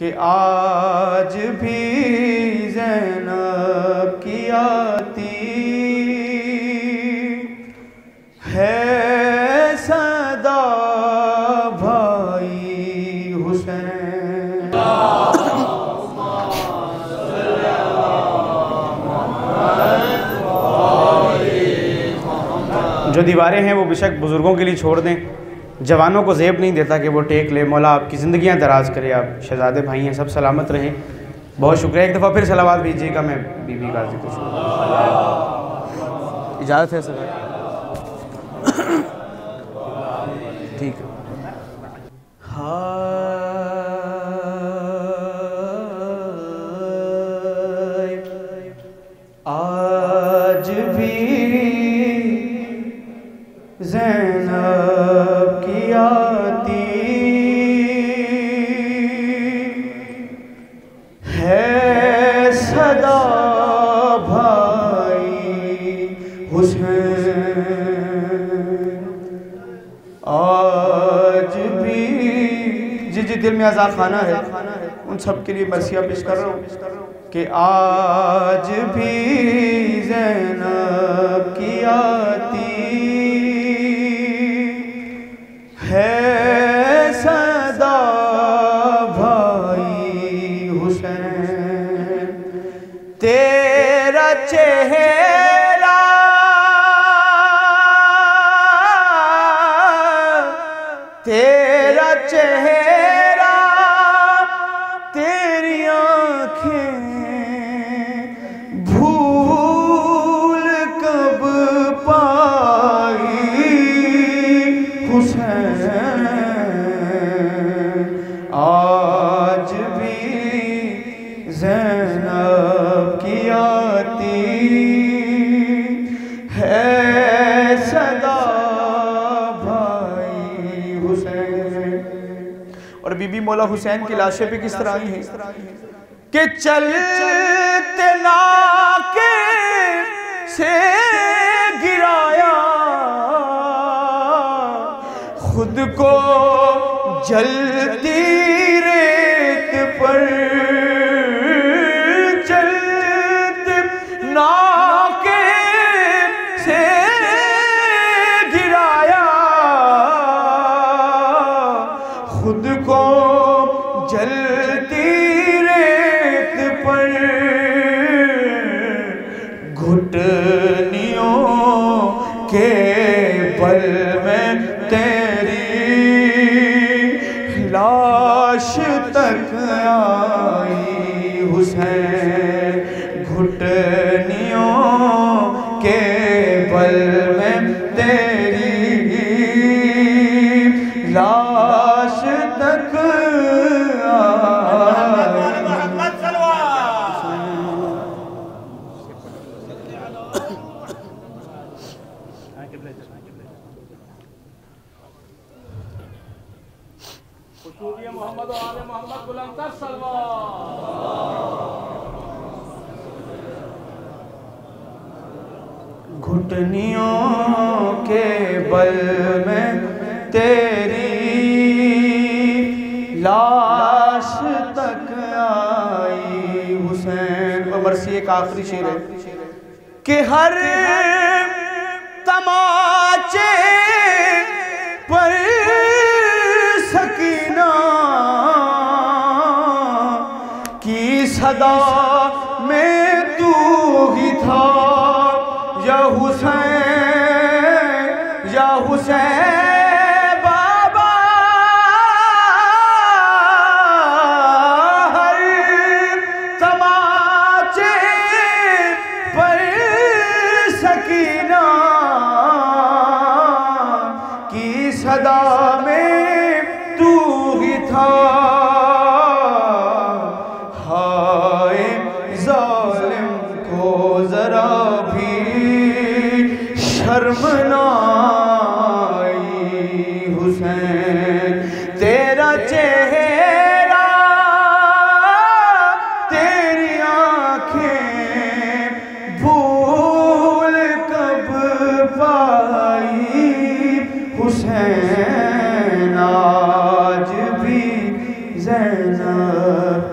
کہ آج بھی زینب کی آتی ہے صدا بھائی حسین۔ جو دیواریں ہیں وہ بے شک بزرگوں کے لیے چھوڑ دیں، جوانوں کو زیب نہیں دیتا کہ وہ ٹیک لے۔ مولا آپ کی زندگیاں دراز کرے، آپ شہزادے بھائی ہیں، سب سلامت رہیں۔ بہت شکریہ، ایک دفعہ پھر صلوات بھیجیے گا، میں بی بی کا ذکر شروع۔ اجازت ہے سر؟ ٹھیک ہے۔ آج بھی زینب کی آتی ہے صدا بھائی حسین۔ آج بھی جی دل میں آزاد خانہ ہے، ان سب کے لیے مرثیہ پیش کر رہا ہوں کہ آج بھی زینب کی آتی ہے صدا بھائی حسین۔ تیرا چہرہ تیرا چہرہ تیری آنکھیں بھول کب پائی حسین۔ آج بھی زینب کی آتی ہے صدا بھائی حسین۔ اور بی بی مولا حسین کی لاشیں پہ کس طرح آئی ہیں کہ چلتے ناکے سے گرایا، خود کو جلتی ریت پر چلتے ناکے سے گرایا، خود کو جلتی ریت پر گھٹنیوں کے بل میں تیری لاش تک آئی حسین۔ گھٹنیوں کے بل میں تیری لاش تک محمد و آل محمد بلندتر سلوات۔ گھٹنیوں کے بل میں تیری لاش تک آئی حسین۔ اور مرثی ایک آخری شعر ہے کہ ہر تماچے پر سکینہ کی صدا میں تو ہی تھا یا حسین، یا حسین بابا۔ ہر تماچے پر سکینہ کی صدا میں تو ہی تھا، ہائے ظالم کو ذرا بھی شرم نہ آئی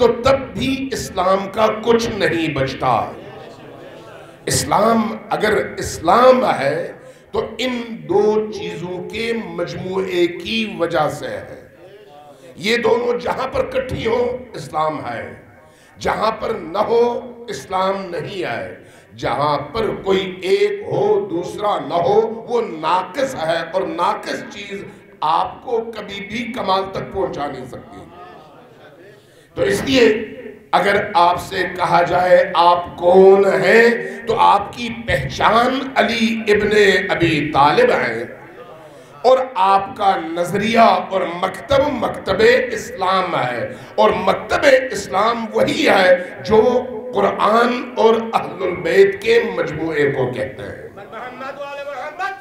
تو تب بھی اسلام کا کچھ نہیں بچتا۔ اسلام اگر اسلام ہے تو ان دو چیزوں کے مجموعے کی وجہ سے ہے۔ یہ دونوں جہاں پر کٹھی ہو اسلام ہے، جہاں پر نہ ہو اسلام نہیں ہے۔ جہاں پر کوئی ایک ہو دوسرا نہ ہو وہ ناقص ہے، اور ناقص چیز آپ کو کبھی بھی کمال تک پہنچا نہیں سکتی۔ تو اس لیے اگر آپ سے کہا جائے آپ کون ہیں تو آپ کی پہچان علی ابن ابی طالب ہیں، اور آپ کا نظریہ اور مکتب اسلام ہے، اور مکتب اسلام وہی ہے جو قرآن اور اہل البیت کے مجموعے کو کہتے ہیں۔ محمد والے محمد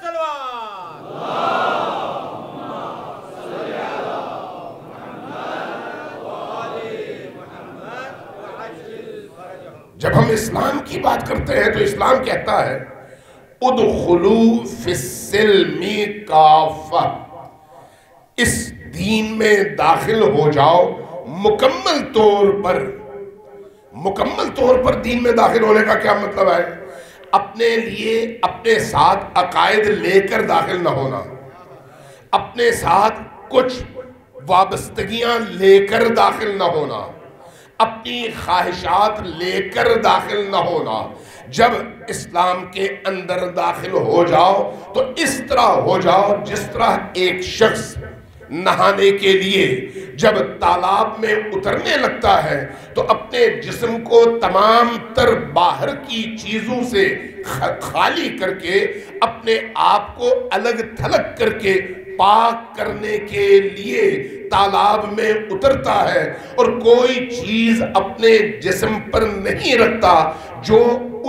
جب ہم اسلام کی بات کرتے ہیں تو اسلام کہتا ہے ادخلوا فی السلم کافہ، اس دین میں داخل ہو جاؤ مکمل طور پر دین میں داخل ہونے کا کیا مطلب ہے؟ اپنے لیے اپنے ساتھ عقائد لے کر داخل نہ ہونا، اپنے ساتھ کچھ وابستگیاں لے کر داخل نہ ہونا، اپنی خواہشات لے کر داخل نہ ہونا۔ جب اسلام کے اندر داخل ہو جاؤ تو اس طرح ہو جاؤ جس طرح ایک شخص نہانے کے لیے جب تالاب میں اترنے لگتا ہے تو اپنے جسم کو تمام تر باہر کی چیزوں سے خالی کر کے اپنے آپ کو الگ تھلگ کر کے پاک کرنے کے لیے تالاب میں اترتا ہے، اور کوئی چیز اپنے جسم پر نہیں رکھتا جو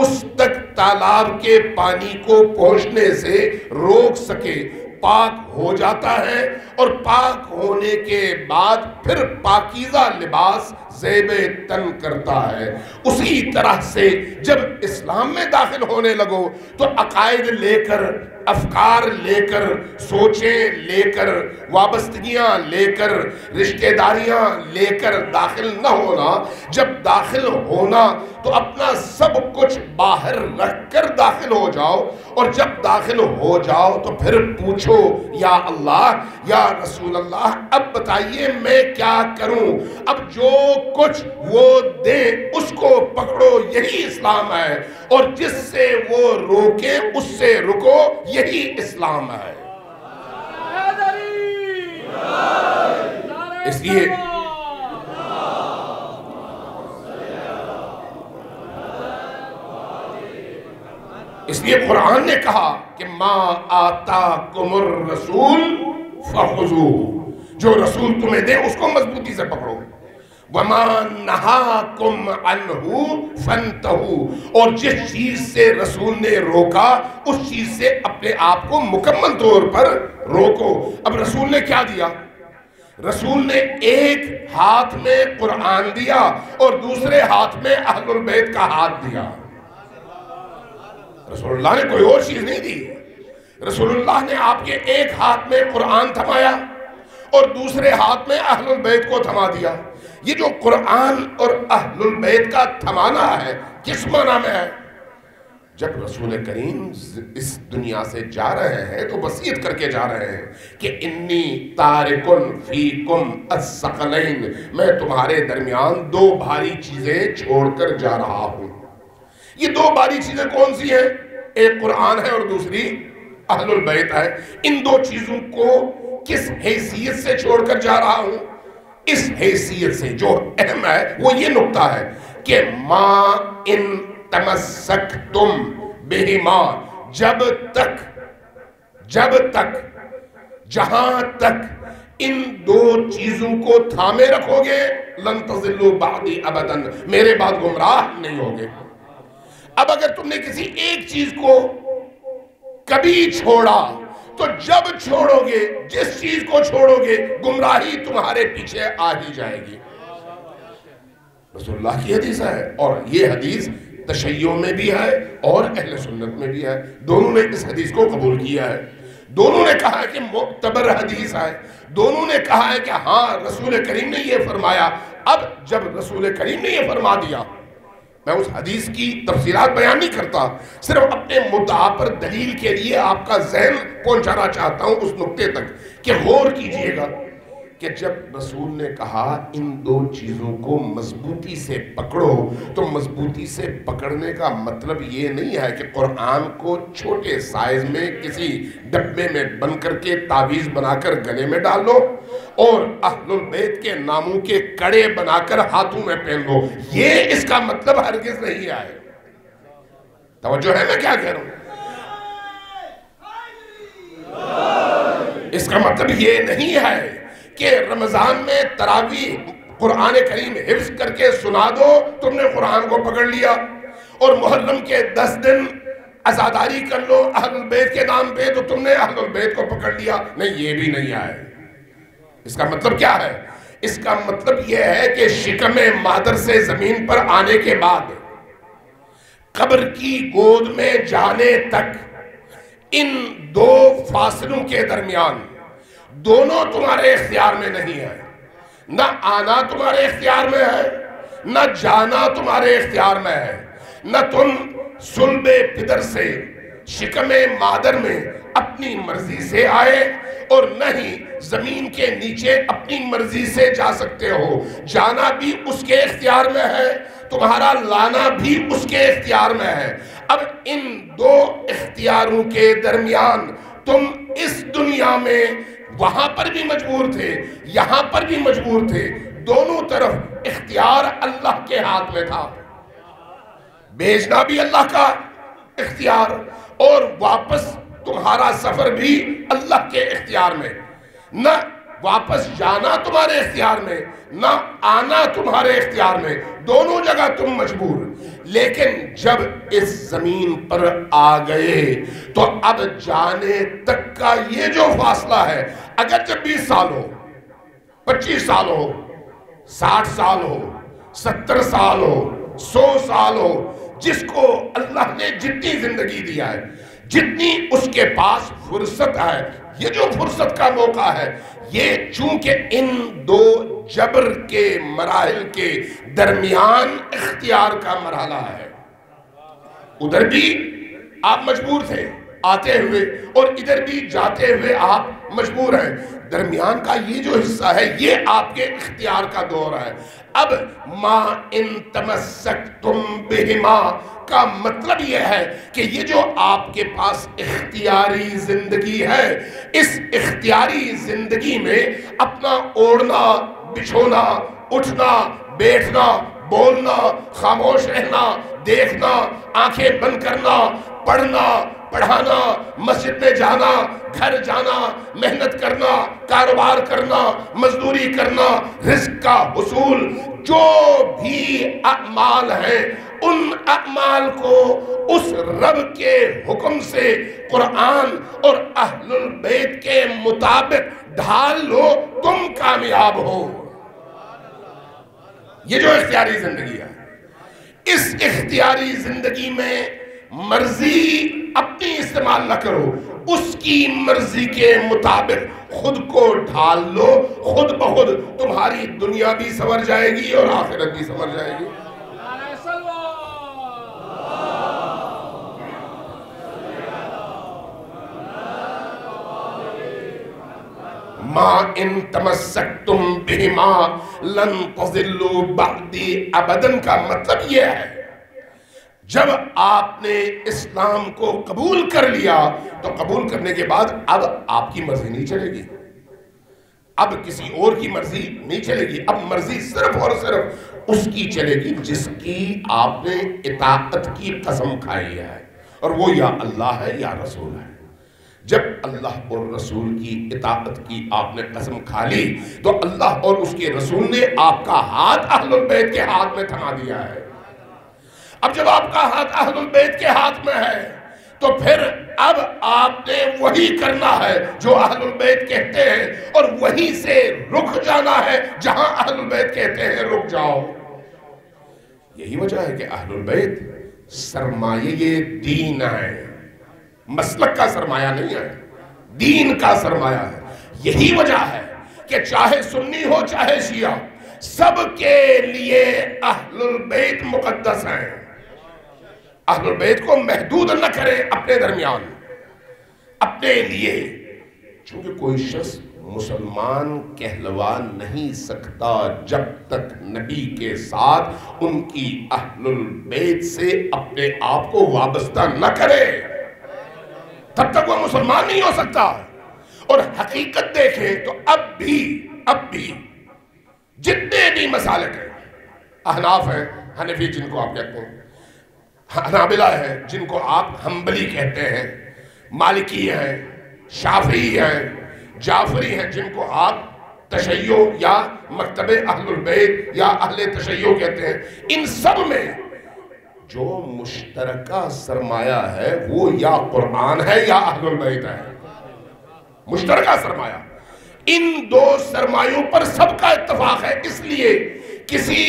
اس تک تالاب کے پانی کو پہنچنے سے روک سکے، پاک ہو جاتا ہے، اور پاک ہونے کے بعد پھر پاکیزہ لباس زیب تن کرتا ہے۔ اسی طرح سے جب اسلام میں داخل ہونے لگو تو عقائد لے کر، افکار لے کر، سوچیں لے کر، وابستگیاں لے کر، رشتہ داریاں لے کر داخل نہ ہونا۔ جب داخل ہونا تو اپنا سب کچھ باہر رکھ کر داخل ہو جاؤ، اور جب داخل ہو جاؤ تو پھر پوچھو یا اللہ یا رسول اللہ اب بتائیے میں کیا کروں؟ اب جو کچھ وہ دے اس کو پکڑو، یہی اسلام ہے، اور جس سے وہ روکے اس سے رکو، یہی اسلام ہے۔ اس لیے قرآن نے کہا کہ ما آتاکم الرسول فخذوہ، جو رسول تمہیں دے اس کو مضبوطی سے پکڑو، وما نہاکم عنہ فانتہوا، اور جس چیز سے رسول نے روکا اس چیز سے اپنے آپ کو مکمل طور پر روکو۔ اب رسول نے کیا دیا؟ رسول نے ایک ہاتھ میں قرآن دیا اور دوسرے ہاتھ میں اہل البیت کا ہاتھ دیا۔ رسول اللہ نے کوئی اور چیز نہیں دی۔ رسول اللہ نے آپ کے ایک ہاتھ میں قرآن تھمایا اور دوسرے ہاتھ میں اہل البیت کو تھما دیا۔ یہ جو قرآن اور اہل البیت کا تھمانا ہے کس معنی میں ہے؟ جب رسول کریم اس دنیا سے جا رہے ہیں تو وصیت کر کے جا رہے ہیں کہ انی تارکن فیکم الثقلین، میں تمہارے درمیان دو بھاری چیزیں چھوڑ کر جا رہا ہوں۔ یہ دو بھاری چیزیں کون سی ہیں؟ ایک قرآن ہے اور دوسری اہل البیت ہے۔ ان دو چیزوں کو کس حیثیت سے چھوڑ کر جا رہا ہوں؟ اس حیثیت سے جو اہم ہے وہ یہ نقطہ ہے کہ ما ان تمسکتم بہما، جب تک جہاں تک ان دو چیزوں کو تھامے رکھو گے لن تضلوا بعدی ابدا، میرے بعد گمراہ نہیں ہوگے۔ اب اگر تم نے کسی ایک چیز کو کبھی چھوڑا تو جب چھوڑو گے، جس چیز کو چھوڑو گے گمراہی تمہارے پیچھے آ ہی جائے گی۔ رسول اللہ کی حدیث ہے، اور یہ حدیث تشیع میں بھی ہے اور اہل سنت میں بھی ہے، دونوں نے اس حدیث کو قبول کیا ہے۔ دونوں نے کہا ہے کہ معتبر حدیث ہے، دونوں نے کہا ہے کہ ہاں رسول کریم نے یہ فرمایا، اب جب رسول کریم نے یہ فرما دیا، میں اس حدیث کی تفصیلات بیان نہیں کرتا، صرف اپنے مدعا پر دلیل کے لیے آپ کا ذہن پہنچانا چاہتا ہوں اس نقطے تک کہ غور کیجئے گا کہ جب رسول نے کہا ان دو چیزوں کو مضبوطی سے پکڑو، تو مضبوطی سے پکڑنے کا مطلب یہ نہیں ہے کہ قرآن کو چھوٹے سائز میں کسی ڈبے میں بند کر کے تعویذ بنا کر گلے میں ڈال لو اور اہل البیت کے ناموں کے کڑے بنا کر ہاتھوں میں پہن لو، یہ اس کا مطلب ہرگز نہیں ہے۔ توجہ ہے میں کیا کہہ رہا ہوں؟ اس کا مطلب یہ نہیں ہے کہ رمضان میں تراویح قرآن کریم حفظ کر کے سنا دو تم نے قرآن کو پکڑ لیا، اور محرم کے 10 دن عزاداری کر لو اہل البیت کے نام پہ تو تم نے اہل البیت کو پکڑ لیا۔ نہیں، یہ بھی نہیں آئے۔ اس کا مطلب کیا ہے؟ اس کا مطلب یہ ہے کہ شکم مادر سے زمین پر آنے کے بعد قبر کی گود میں جانے تک ان دو فاصلوں کے درمیان دونوں تمہارے اختیار میں نہیں ہے، نہ آنا تمہارے اختیار میں ہے، نہ جانا تمہارے اختیار میں ہے، نہ تم صلب پدر سے شکم مادر میں اپنی مرضی سے آئے اور نہ ہی زمین کے نیچے اپنی مرضی سے جا سکتے ہو۔ جانا بھی اس کے اختیار میں ہے، تمہارا لانا بھی اس کے اختیار میں ہے۔ اب ان دو اختیاروں کے درمیان تم اس دنیا میں وہاں پر بھی مجبور تھے، یہاں پر بھی مجبور تھے، دونوں طرف اختیار اللہ کے ہاتھ میں تھا۔ بھیجنا بھی اللہ کا اختیار اور واپس تمہارا سفر بھی اللہ کے اختیار میں، نہ واپس جانا تمہارے اختیار میں نہ آنا تمہارے اختیار میں، دونوں جگہ تم مجبور۔ لیکن جب اس زمین پر آ گئے تو اب جانے تک کا یہ جو فاصلہ ہے، اگر جب 20 سال ہو، 25 سال ہو، 60 سال ہو، 70 سال ہو، 100 سال ہو، جس کو اللہ نے جتنی زندگی دیا ہے، جتنی اس کے پاس فرصت ہے، یہ جو فرصت کا موقع ہے، یہ چونکہ ان دو جبر کے مراحل کے درمیان اختیار کا مرحلہ ہے۔ ادھر بھی آپ مجبور تھے آتے ہوئے اور ادھر بھی جاتے ہوئے آپ مجبور ہیں، درمیان کا یہ جو حصہ ہے یہ آپ کے اختیار کا دور ہے۔ اب ما ان تمسکتم بہما کا مطلب یہ ہے کہ یہ جو آپ کے پاس اختیاری زندگی ہے، اس اختیاری زندگی میں اپنا اوڑھنا، بچھونا، اٹھنا، بیٹھنا، بولنا، خاموش رہنا، دیکھنا، آنکھیں بند کرنا، پڑھنا، پڑھانا، مسجد میں جانا، گھر جانا، محنت کرنا، کاروبار کرنا، مزدوری کرنا، رزق کا حصول، جو بھی اعمال ہیں ان اعمال کو اس رب کے حکم سے قرآن اور اہل البیت کے مطابق ڈھال لو، تم کامیاب ہو۔ یہ جو اختیاری زندگی ہے، اس اختیاری زندگی میں مرضی اپنی استعمال نہ کرو، اس کی مرضی کے مطابق خود کو ڈھال لو، خود بخود تمہاری دنیا بھی سنور جائے گی اور آخرت بھی سنور جائے گی۔ ما ان تمسکتم بہما لن تضلوا بعدی ابداً کا مطلب یہ ہے، جب آپ نے اسلام کو قبول کر لیا تو قبول کرنے کے بعد اب آپ کی مرضی نہیں چلے گی، اب کسی اور کی مرضی نہیں چلے گی، اب مرضی صرف اور صرف اس کی چلے گی جس کی آپ نے اطاعت کی قسم کھائی ہے، اور وہ یا اللہ ہے یا رسول ہے۔ جب اللہ اور رسول کی اطاعت کی آپ نے قسم کھا لی تو اللہ اور اس کے رسول نے آپ کا ہاتھ اہل البیت کے ہاتھ میں تھما دیا ہے۔ اب جب آپ کا ہاتھ اہل البیت کے ہاتھ میں ہے تو پھر اب آپ نے وہی کرنا ہے جو اہل البیت کہتے ہیں، اور وہیں سے رک جانا ہے جہاں اہل البیت کہتے ہیں رک جاؤ۔ یہی وجہ ہے کہ اہل البیت سرمایہ دین ہے، مسلک کا سرمایہ نہیں ہے، دین کا سرمایہ ہے۔ یہی وجہ ہے کہ چاہے سنی ہو چاہے شیعہ، سب کے لیے اہل البیت مقدس ہیں. اہل البیت کو محدود نہ کریں اپنے درمیان، اپنے لیے. چونکہ کوئی شخص مسلمان کہلوا نہیں سکتا جب تک نبی کے ساتھ ان کی اہل البیت سے اپنے آپ کو وابستہ نہ کرے، تب تک وہ مسلمان نہیں ہو سکتا. اور حقیقت دیکھیں تو اب بھی جتنے بھی مسالک ہیں، احناف ہیں، حنفی جن کو آپ کہتے ہیں، حنابلہ ہیں جن کو آپ حنبلی کہتے ہیں، مالکی ہیں، شافعی ہیں، جعفری ہیں جن کو آپ تشیع یا مکتب اہل البیت یا اہل تشیع کہتے ہیں، ان سب میں جو مشترکہ سرمایہ ہے وہ یا قرآن ہے یا اہل البیت ہے. مشترکہ سرمایہ ان دو سرمایوں پر سب کا اتفاق ہے. اس لیے کسی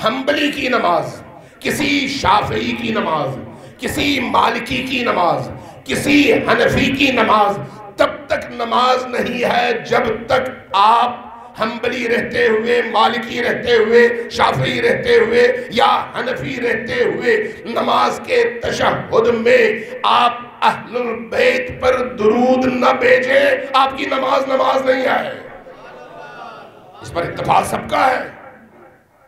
حنبلی کی نماز، کسی شافعی کی نماز، کسی مالکی کی نماز، کسی حنفی کی نماز تب تک نماز نہیں ہے جب تک آپ حنبلی رہتے ہوئے، مالکی رہتے ہوئے، شافعی رہتے ہوئے یا حنفی رہتے ہوئے نماز کے تشہد میں آپ اہل البیت پر درود نہ بھیجیں، آپ کی نماز نہیں ہے. اس پر اتفاق سب کا ہے.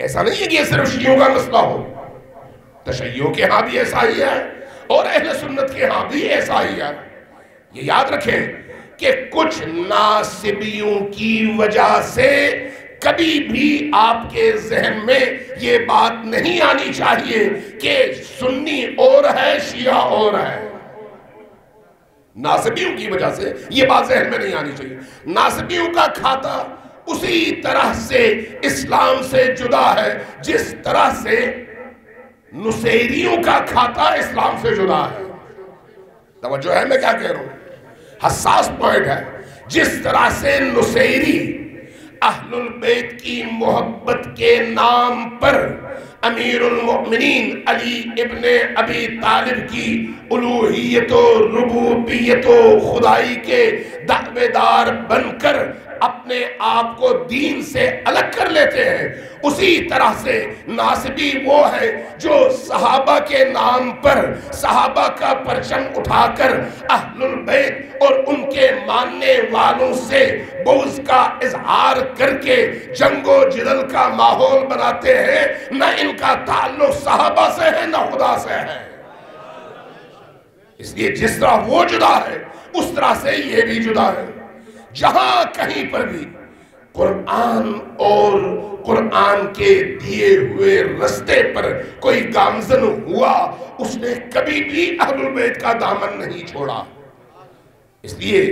ایسا نہیں ہے کہ یہ صرف شیعوں کا مسئلہ ہو، تشیعوں کے ہاں بھی ایسا ہی ہے اور اہل سنت کے ہاں بھی ایسا ہی ہے. یہ یاد رکھیں کہ کچھ ناصبیوں کی وجہ سے کبھی بھی آپ کے ذہن میں یہ بات نہیں آنی چاہیے کہ سنی اور ہے، شیعہ اور ہے. ناصبیوں کی وجہ سے یہ بات ذہن میں نہیں آنی چاہیے. ناصبیوں کا کھاتا اسی طرح سے اسلام سے جدا ہے جس طرح سے نصیریوں کا کھاتا اسلام سے جدا ہے. توجہ ہے میں کیا کہہ رہا ہوں؟ حساس پوائنٹ ہے. جس طرح سے نصیری اہل البیت کی محبت کے نام پر امیر المؤمنین علی ابن ابی طالب کی الوہیت و ربوبیت و خدائی کے دعوے دار بن کر اپنے آپ کو دین سے الگ کر لیتے ہیں، اسی طرح سے ناصبی وہ ہے جو صحابہ کے نام پر صحابہ کا پرچم اٹھا کر اہل البیت اور ان کے ماننے والوں سے بغض کا اظہار کر کے جنگ و جدل کا ماحول بناتے ہیں. نہ ان کا تعلق صحابہ سے ہے نہ خدا سے ہے. اس لیے جس طرح وہ جدا ہے اس طرح سے یہ بھی جدا ہے. جہاں کہیں پر بھی قرآن اور قرآن کے دیے ہوئے رستے پر کوئی گامزن ہوا اس نے کبھی بھی اہل البیت کا دامن نہیں چھوڑا. اس لیے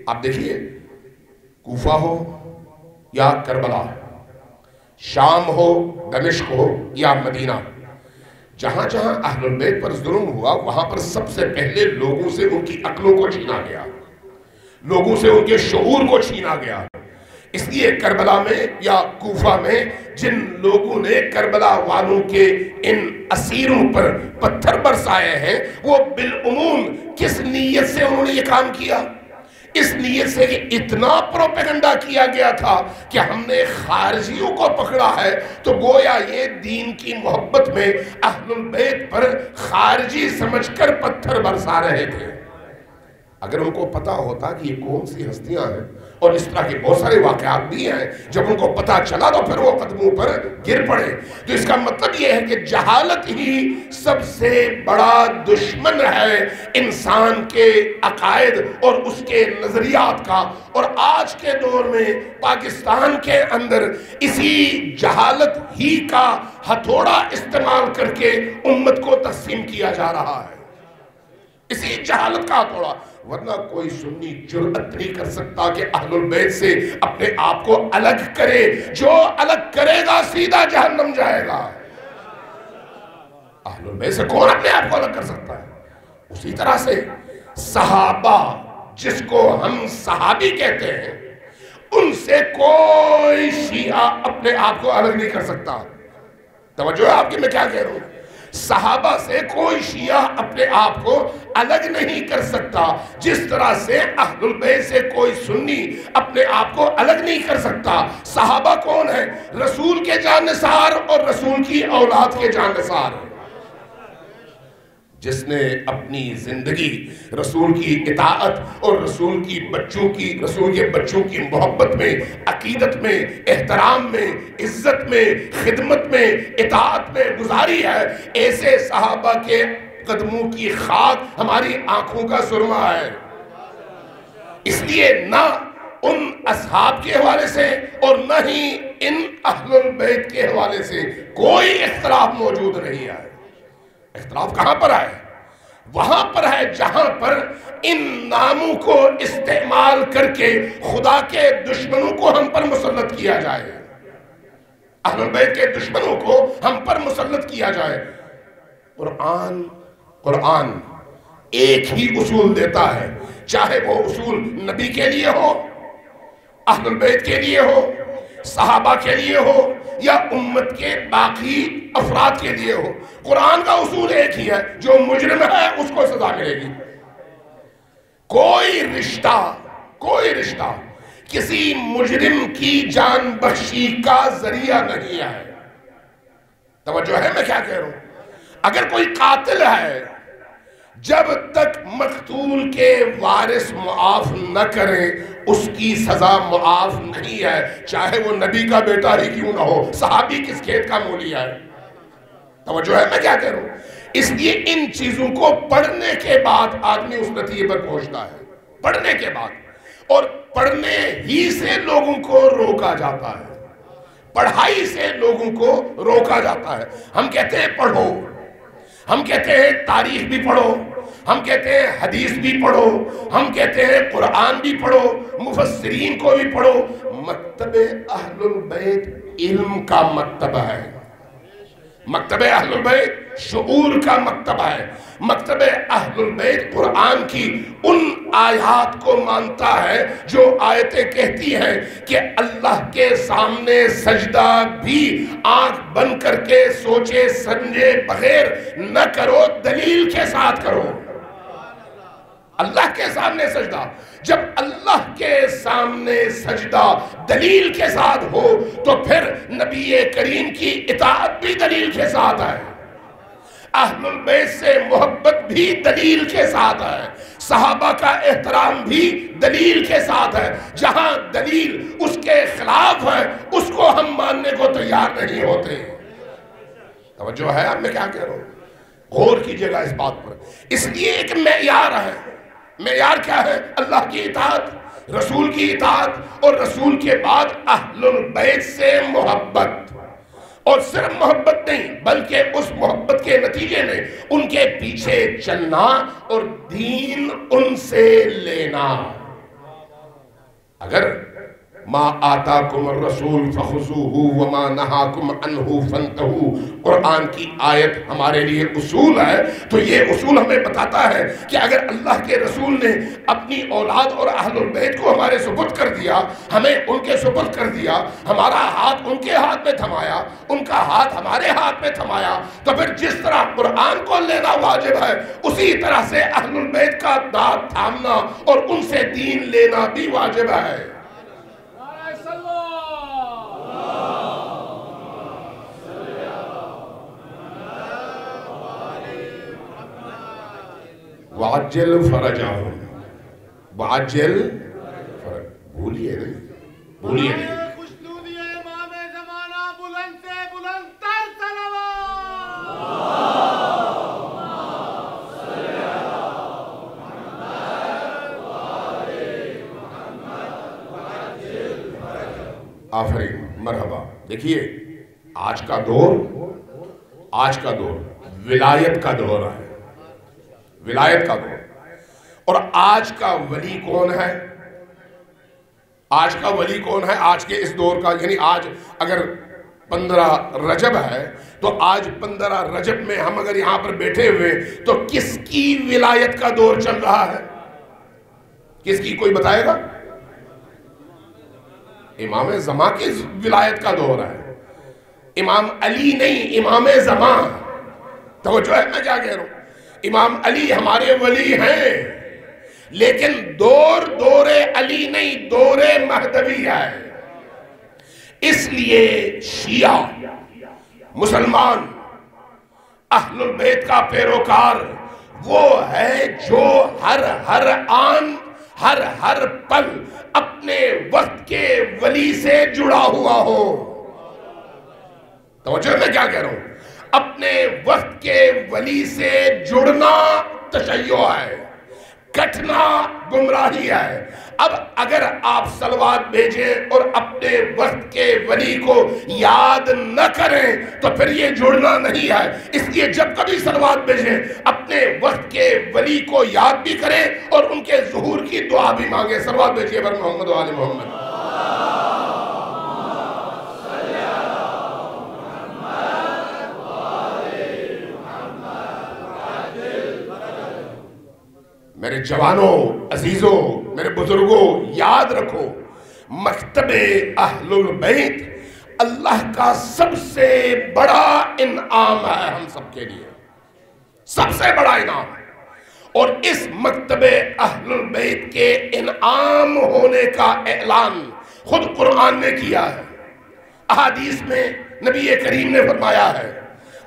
آپ دیکھیے کوفہ ہو یا کربلا، شام ہو، دمشق ہو یا مدینہ، جہاں جہاں اہل البیت پر ظلم ہوا وہاں پر سب سے پہلے لوگوں سے ان کی عقلوں کو چھینا گیا، لوگوں سے ان کے شعور کو چھینا گیا. اس لیے کربلا میں یا کوفہ میں جن لوگوں نے کربلا والوں کے ان اسیروں پر پتھر برسائے ہیں وہ بالعموم کس نیت سے انہوں نے یہ کام کیا؟ اس نیت سے کہ اتنا پروپیگنڈا کیا گیا تھا کہ ہم نے خارجیوں کو پکڑا ہے تو گویا یہ دین کی محبت میں اہل البیت پر خارجی سمجھ کر پتھر برسا رہے تھے. اگر ان کو پتا ہوتا کہ یہ کون سی ہستیاں ہیں اور اس طرح کے بہت سارے واقعات بھی ہیں جب ان کو پتا چلا تو پھر وہ قدموں پر گر پڑے. تو اس کا مطلب یہ ہے کہ جہالت ہی سب سے بڑا دشمن ہے انسان کے عقائد اور اس کے نظریات کا. اور آج کے دور میں پاکستان کے اندر اسی جہالت ہی کا ہتھوڑا استعمال کر کے امت کو تقسیم کیا جا رہا ہے، اسی جہالت کا ہتھوڑا. ورنہ کوئی سنی جرأت نہیں کر سکتا کہ اہل البیت سے اپنے آپ کو الگ کرے. جو الگ کرے گا سیدھا جہنم جائے گا. اہل البیت سے کون اپنے آپ کو الگ کر سکتا ہے؟ اسی طرح سے صحابہ جس کو ہم صحابی کہتے ہیں ان سے کوئی شیعہ اپنے آپ کو الگ نہیں کر سکتا. توجہ ہے آپ کی میں کیا کہہ رہا ہوں؟ صحابہ سے کوئی شیعہ اپنے آپ کو الگ نہیں کر سکتا، جس طرح سے اہل البیت سے کوئی سنی اپنے آپ کو الگ نہیں کر سکتا۔ صحابہ کون ہے؟ رسول کے جانثار اور رسول کی اولاد کے جانثار۔ جس نے اپنی زندگی رسول کی اطاعت اور رسول کے بچوں کی محبت میں، عقیدت میں، احترام میں، عزت میں، خدمت میں، اطاعت میں گزاری ہے، ایسے صحابہ کے قدموں کی خاک ہماری آنکھوں کا سرما ہے۔ اس لیے نہ ان اصحاب کے حوالے سے اور نہ ہی ان اہل البیت کے حوالے سے کوئی اختلاف موجود نہیں ہے۔ اختلاف کہاں پر ہے؟ وہاں پر ہے جہاں پر ان ناموں کو استعمال کر کے خدا کے دشمنوں کو ہم پر مسلط کیا جائے، اہل بیت کے دشمنوں کو ہم پر مسلط کیا جائے۔ قرآن ایک ہی اصول دیتا ہے، چاہے وہ اصول نبی کے لیے ہو، اہل بیت کے لیے ہو، صحابہ کے لیے ہو، یا امت کے باقی افراد کے لیے ہو۔ قرآن کا اصول ایک ہی ہے، جو مجرم ہے اس کو سزا ملے گی۔ کوئی رشتہ کسی مجرم کی جان بخشی کا ذریعہ نہیں ہے۔ توجہ ہے میں کیا کہہ رہا ہوں؟ اگر کوئی قاتل ہے، جب تک مقتول کے وارث معاف نہ کریں اس کی سزا معاف نہیں ہے، چاہے وہ نبی کا بیٹا ہی کیوں نہ ہو، صحابی کس کھیت کا مولی ہے۔ توجہ ہے میں کیا کہہ رہا ہوں؟ اس لیے ان چیزوں کو پڑھنے کے بعد آدمی اس نتیجے پر پہنچتا ہے، پڑھنے کے بعد، اور پڑھنے ہی سے لوگوں کو روکا جاتا ہے، پڑھائی سے لوگوں کو روکا جاتا ہے۔ ہم کہتے ہیں پڑھو، ہم کہتے ہیں تاریخ بھی پڑھو، ہم کہتے ہیں حدیث بھی پڑھو، ہم کہتے ہیں قرآن بھی پڑھو، مفسرین کو بھی پڑھو۔ مکتب اہل البیت علم کا مکتبہ ہے، مکتب اہل البیت شعور کا مکتبہ ہے، مکتب اہل البیت قرآن کی ان آیات کو مانتا ہے جو آیتیں کہتی ہیں کہ اللہ کے سامنے سجدہ بھی آنکھ بند کر کے سوچے سمجھے بغیر نہ کرو، دلیل کے ساتھ کرو۔ اللہ کے سامنے سجدہ، جب اللہ کے سامنے سجدہ دلیل کے ساتھ ہو تو پھر نبی کریم کی اطاعت بھی دلیل کے ساتھ ہے، اہل البیت سے محبت بھی دلیل کے ساتھ ہے، صحابہ کا احترام بھی دلیل کے ساتھ ہے۔ جہاں دلیل اس کے خلاف ہے اس کو ہم ماننے کو تیار نہیں ہوتے۔ توجہ ہے اب میں کیا کہہ رہا ہوں؟ غور کیجئے گا اس بات پر۔ اس لیے ایک معیار ہے، معیار کیا ہے؟ اللہ کی اطاعت، رسول کی اطاعت، اور رسول کے بعد اہل البیت سے محبت، اور صرف محبت نہیں بلکہ اس محبت کے نتیجے میں ان کے پیچھے چلنا اور دین ان سے لینا۔ اگر ما آتاکم الرسول فخذوہ وما نہاکم عنہ فانتہوا، قرآن کی آیت ہمارے لیے اصول ہے، تو یہ اصول ہمیں بتاتا ہے کہ اگر اللہ کے رسول نے اپنی اولاد اور اہل البیت کو ہمارے سپرد کر دیا، ہمیں ان کے سپرد کر دیا، ہمارا ہاتھ ان کے ہاتھ میں تھمایا، ان کا ہاتھ ہمارے ہاتھ میں تھمایا، تو پھر جس طرح قرآن کو لینا واجب ہے اسی طرح سے اہل البیت کا ہاتھ تھامنا اور ان سے دین لینا بھی واجب ہے۔ وَعَجِّلْ فَرَجَهُمْ، وَعَجِّلْ فَرَجَهُمْ، بھولیے نہیں۔ خوشنودی امام زمانہ بلند سے بلند تر صلوات۔ آفرین، مرحبا۔ دیکھیے آج کا دور ولایت کا دور ہے، ولایت کا دور، اور آج کا ولی کون ہے؟ آج کا ولی کون ہے آج کے اس دور کا؟ یعنی آج اگر 15 رجب ہے تو آج 15 رجب میں ہم اگر یہاں پر بیٹھے ہوئے تو کس کی ولایت کا دور چل رہا ہے؟ کس کی؟ کوئی بتائے گا؟ امام زمان کی ولایت کا دور ہے، امام علی نہیں، امام زمان۔ توجہ ہے میں کیا کہہ رہا ہوں؟ امام علی ہمارے ولی ہیں، لیکن دور علی نہیں، دور مہدوی ہے۔ اس لیے شیعہ مسلمان اہل البیت کا پیروکار وہ ہے جو ہر آن ہر پل اپنے وقت کے ولی سے جڑا ہوا ہو۔ توجہ میں کیا کہہ رہا ہوں؟ اپنے وقت کے ولی سے جڑنا تشیع ہے، کٹنا گمراہی ہے۔ اب اگر آپ صلوات بھیجیں اور اپنے وقت کے ولی کو یاد نہ کریں تو پھر یہ جڑنا نہیں ہے۔ اس لیے جب کبھی صلوات بھیجیں اپنے وقت کے ولی کو یاد بھی کریں اور ان کے ظہور کی دعا بھی مانگیں۔ صلوات بھیجیے بر محمد و آل محمد۔ میرے جوانوں، عزیزوں، میرے بزرگوں، یاد رکھو مکتب اہل البیت اللہ کا سب سے بڑا انعام ہے ہم سب کے لیے، سب سے بڑا انعام۔ اور اس مکتب اہل البیت کے انعام ہونے کا اعلان خود قرآن نے کیا ہے، احادیث میں نبی کریم نے فرمایا ہے،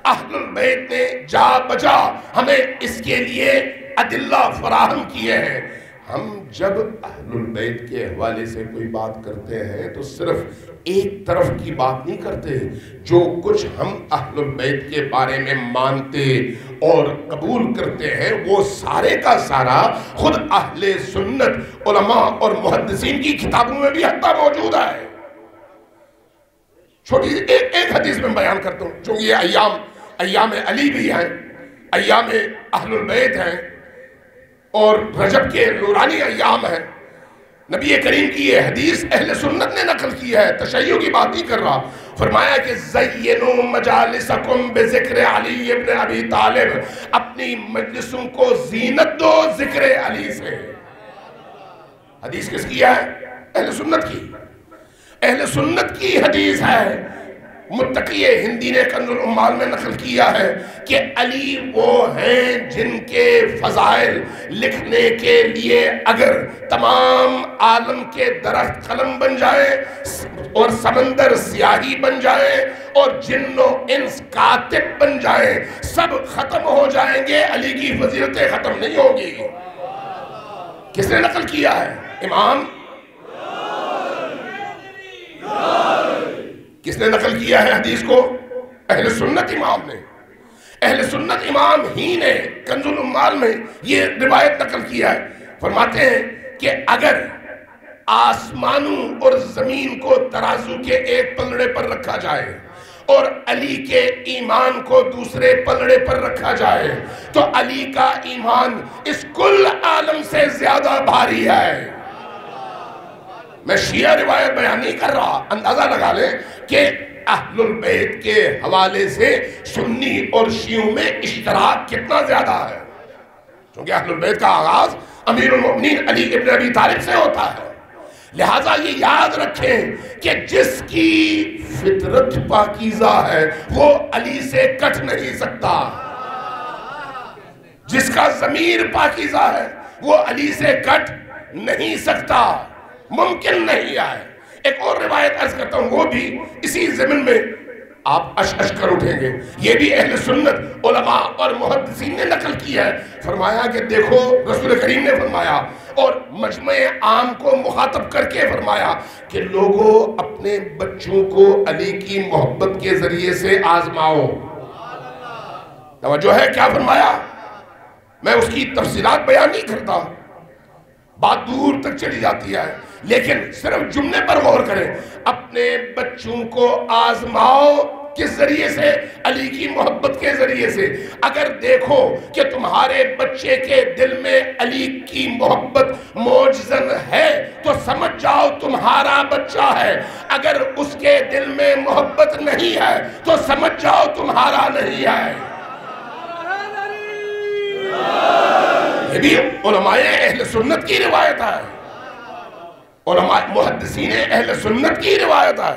اہل البیت نے جا بجا ہمیں اس کے لیے ادلہ فراہم کیے ہیں۔ ہم جب اہل البیت کے حوالے سے کوئی بات کرتے ہیں تو صرف ایک طرف کی بات نہیں کرتے، جو کچھ ہم اہل البیت کے بارے میں مانتے اور قبول کرتے ہیں وہ سارے کا سارا خود اہل سنت علماء اور محدثین کی کتابوں میں بھی حتیٰ موجود ہے۔ چھوٹی ایک حدیث میں بیان کرتا ہوں، چونکہ یہ ایام علی بھی ہیں، ایام اہل البیت ہیں اور رجب کے نورانی ایام ہیں۔ نبی کریم کی یہ حدیث اہل سنت نے نقل کی ہے، تشیع کی بات نہیں کر رہا۔ فرمایا کہ زینوا مجالسکم بذکر علی ابن ابی طالب، اپنی مجلسوں کو زینت دو ذکر علی سے۔ حدیث کس کی ہے؟ اہل سنت کی، اہل سنت کی حدیث ہے۔ متقی ہندی نے کنز العمال میں نقل کیا ہے کہ علی وہ ہیں جن کے فضائل لکھنے کے لیے اگر تمام عالم کے درخت قلم بن جائے اور سمندر سیاہی بن جائے اور جن و انس کاتب بن جائیں، سب ختم ہو جائیں گے، علی کی فضیلتیں ختم نہیں ہوگی۔ کس نے نقل کیا ہے؟ امام کس نے نقل کیا ہے حدیث کو؟ اہل سنت امام نے، اہل سنت امام ہی نے کنز العمال میں یہ روایت نقل کیا ہے۔ فرماتے ہیں کہ اگر آسمانوں اور زمین کو ترازو کے ایک پلڑے پر رکھا جائے اور علی کے ایمان کو دوسرے پلڑے پر رکھا جائے تو علی کا ایمان اس کل عالم سے زیادہ بھاری ہے۔ میں شیعہ روایت بیان نہیں کر رہا، اندازہ لگا لیں کہ اہل البیت کے حوالے سے سنی اور شیعوں میں اشتراک کتنا زیادہ ہے، کیونکہ اہل البیت کا آغاز امیر المؤمنین علی ابن ابی طالب سے ہوتا ہے۔ لہٰذا یہ یاد رکھیں کہ جس کی فطرت پاکیزہ ہے وہ علی سے کٹ نہیں سکتا، جس کا ضمیر پاکیزہ ہے وہ علی سے کٹ نہیں سکتا، ممکن نہیں ہے۔ ایک اور روایت عرض کرتا ہوں، وہ بھی اسی ضمن میں آپ اش کر اٹھیں گے، یہ بھی اہل سنت علماء اور محدثین نے نقل کی ہے۔ فرمایا کہ دیکھو رسول کریم نے فرمایا اور مجمع عام کو مخاطب کر کے فرمایا کہ لوگوں اپنے بچوں کو علی کی محبت کے ذریعے سے آزماؤ۔ توجہ ہے کیا فرمایا؟ میں اس کی تفصیلات بیان نہیں کرتا، بات دور تک چلی جاتی ہے، لیکن صرف جملے پر غور کریں، اپنے بچوں کو آزماؤ کس ذریعے سے؟ علی کی محبت کے ذریعے سے۔ اگر دیکھو کہ تمہارے بچے کے دل میں علی کی محبت موجزن ہے تو سمجھ جاؤ تمہارا بچہ ہے، اگر اس کے دل میں محبت نہیں ہے تو سمجھ جاؤ تمہارا نہیں ہے۔ یہ بھی علماء اہل سنت کی روایت ہے، علماء محدثین اہل سنت کی روایت ہے۔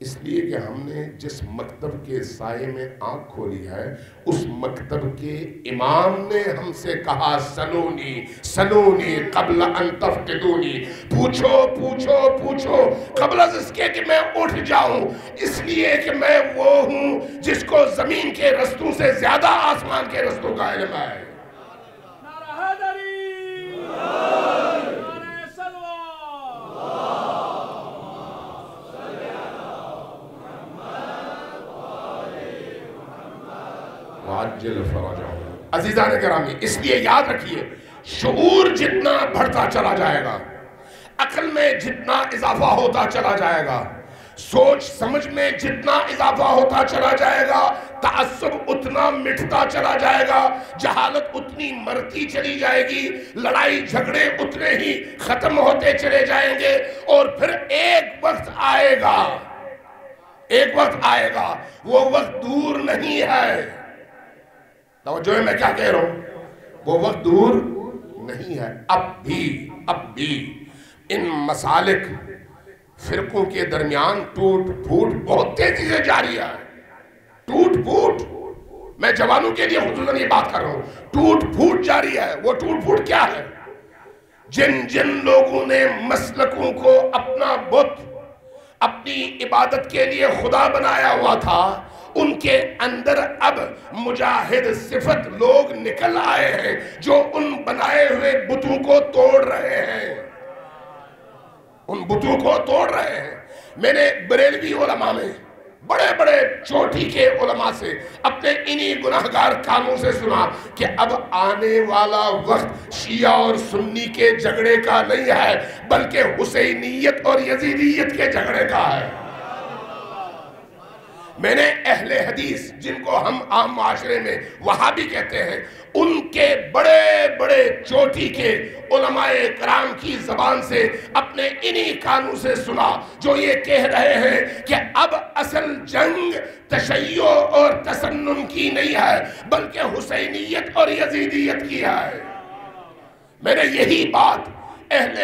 اس لیے کہ ہم نے جس مکتب کے سائے میں آنکھ کھولی ہے اس مکتب کے امام نے ہم سے کہا سلونی سلونی قبل ان تفتدونی، پوچھو پوچھو پوچھو قبل از اس کے کہ میں اٹھ جاؤں، اس لیے کہ میں وہ ہوں جس کو زمین کے رستوں سے زیادہ آسمان کے رستوں کا علم ہے۔ عزیزان گرامی، اس لیے یاد رکھیے شعور جتنا بڑھتا چلا جائے گا، عقل میں جتنا اضافہ ہوتا چلا جائے گا، سوچ سمجھ میں جتنا اضافہ ہوتا چلا جائے گا، تعصب اتنا مٹتا چلا جائے گا، جہالت اتنی مرتی چلی جائے گی، لڑائی جھگڑے اتنے ہی ختم ہوتے چلے جائیں گے، اور پھر ایک وقت آئے گا، ایک وقت آئے گا، وہ وقت دور نہیں ہے۔ توجہ ہے میں کیا کہہ رہا ہوں؟ وہ وقت دور نہیں ہے، اب بھی ان مسالک فرقوں کے درمیان ٹوٹ پھوٹ بہت تیزی سے جاری ہے، ٹوٹ پھوٹ، میں جوانوں کے لیے خصوصاً یہ بات کر رہا ہوں، ٹوٹ پھوٹ جاری ہے۔ وہ ٹوٹ پھوٹ کیا ہے؟ جن لوگوں نے مسلکوں کو اپنا بت، اپنی عبادت کے لیے خدا بنایا ہوا تھا، ان کے اندر اب مجاہد صفت لوگ نکل آئے ہیں جو ان بنائے ہوئے بتوں کو توڑ رہے ہیں، ان بتوں کو توڑ رہے ہیں۔ میں نے بریلوی علماء میں بڑے بڑے چوٹی کے علماء سے اپنے انہی گناہگار کاموں سے سنا کہ اب آنے والا وقت شیعہ اور سنی کے جھگڑے کا نہیں ہے بلکہ حسینیت اور یزیدیت کے جھگڑے کا ہے۔ میں نے اہل حدیث جن کو ہم عام معاشرے میں وہابی کہتے ہیں، ان کے بڑے بڑے چوٹی کے علماء کرام کی زبان سے اپنے انہی کانوں سے سنا جو یہ کہہ رہے ہیں کہ اب اصل جنگ تشیع اور تسنن کی نہیں ہے بلکہ حسینیت اور یزیدیت کی ہے۔ میں نے یہی بات اہل